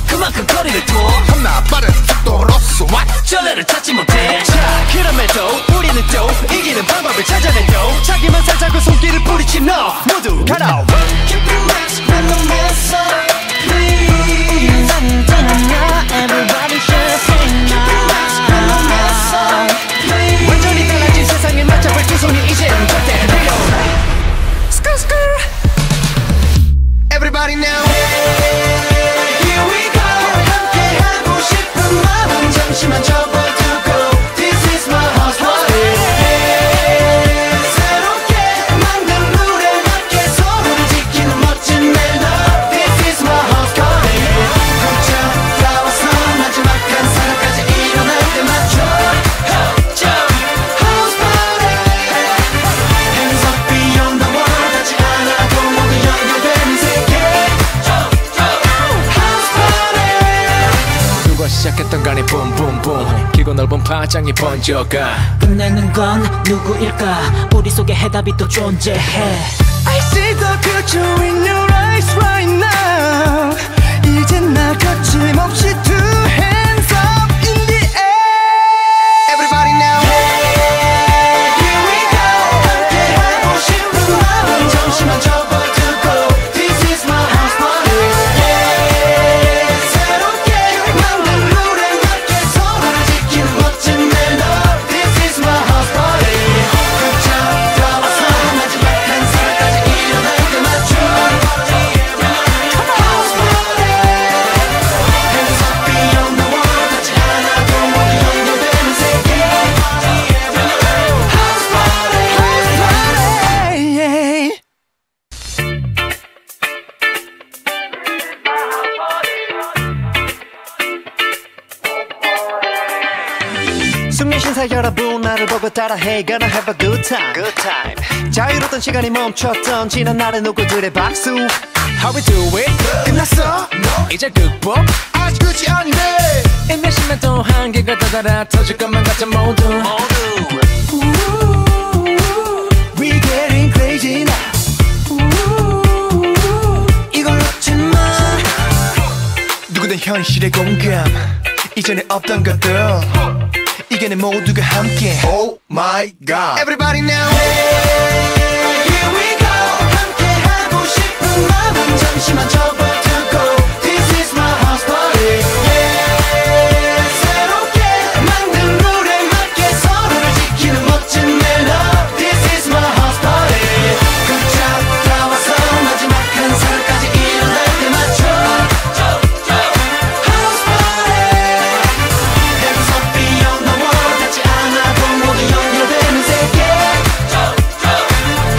그만큼 거리를 둬 겁나 빠른 속도로서 전례를 찾지 못해. 자 그럼에도 우리는 또 이기는 방법을 찾아내요. 자기만 살자고 손길을 뿌리친 너 모두 가라. Keep it rest when the mess up Please Everybody should sing Keep it rest when the mess up Please 완전히 달라진 세상에 맞잡을 두 손이 이젠 절대 필요. Everybody now Here we go 함께 하고 싶은 마음 잠시만 접어두고 This is my house party 새롭게 만든 룰에 맞게 서로를 지키는 멋진 멜로 This is my house party 걷자 따와서 마지막 한 사람까지 일어날 때 맞춰 House party Hands up beyond the world 닿지 않아도 모두 연결되는 세계 누가 시작했던 간에 붐붐붐 길고 넓은 파장이 번져가 끝내는 건 누구일까? 우리 속에 해답이 또 존재해. I see the future in your eyes right now 이젠 날 거침없이 two hands up in the air Everybody now Here we go 함께 하고 싶은 마음 잠시만 접어두고 This is my house party 새롭게 만든 룰에 맞게 서로를 지키는 멋진 멜로 This is my house party 걷자 따와서 마지막 한 사람까지 일어날 때 맞춰 House party Hands up beyond the world 닿지 않아도 모두 연결되는 세계 House party House party 숙명 신사 여러분 나를 보고 따라해 Gonna have a good time. 자유롭던 시간이 멈췄던 지난 날의 누구들의 박수 How we do it? 끝났어? 이제 극복 아직 끝이 아닌데 이 몇십년 또 한계가 다다라 터질 것만 같은 모두 We getting crazy now 이걸 놓지 마 누구든 현실의 공감 이전에 없던 것들 이겨내 모두가 함께 Oh my god Everybody now Here we go 함께 하고 싶은 마음 잠시만 접어두고 This is my house party 새롭게 만든 룰에 맞게 서로를 지키는 멋진 멜로 This is my house party 걷자 따와서 마지막 한 사람까지 일어날 때 맞춰 House party Hands up beyond the world 닿지 않아도 모두 연결되는 세계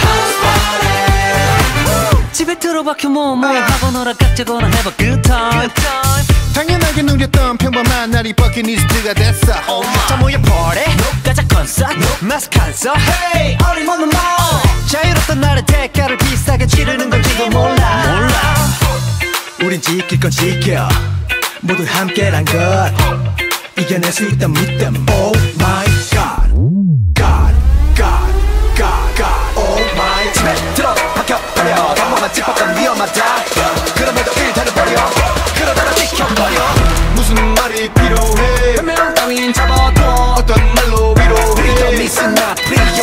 House party 집에 들어박혀 뭐뭐 하거나 깍지거나 have a good time. 당연하게 누렸던 평범한 날이 버킷리스트가 됐어 자 모여 party 가자 콘서트 마스 칸서 Hey 어림없는 말 자유롭던 날의 대가를 비싸게 치르는 걸지도 몰라. 우린 지킬 건 지켜 모두 함께란 것 이겨낼 수 있다 믿음 Oh my god God God God God Oh my 집에 들어 박혀버려 방법만 짚었던 위험하다 그럼에도 일단은 버려 그러다가 지켜버려 무슨 말이 필요해 변명 따윈 잡아둬 어떤 말로 위로해 Please listen not please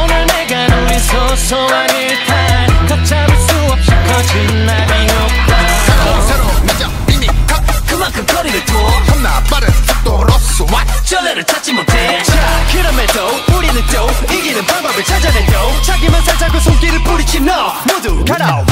오늘 내가 누린 소소한 일탈 각 잡을 수 없이 커진 나의 욕망 새로운 남자 이미 그만큼 거리를 둬 겁나 빠른 속도로서 전례를 찾지 못해. 자 그럼에도 우리는 또 이기는 방법을 찾아내요. 자기만 살자고 손길을 뿌리친 너 모두 가라.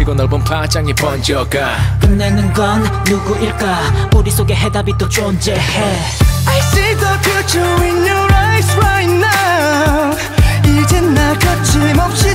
펼치고 넓은 파장이 번져가 끝내는 건 누구일까 우리 속에 해답이 또 존재해 I see the future in your eyes right now 이젠 나 거침없이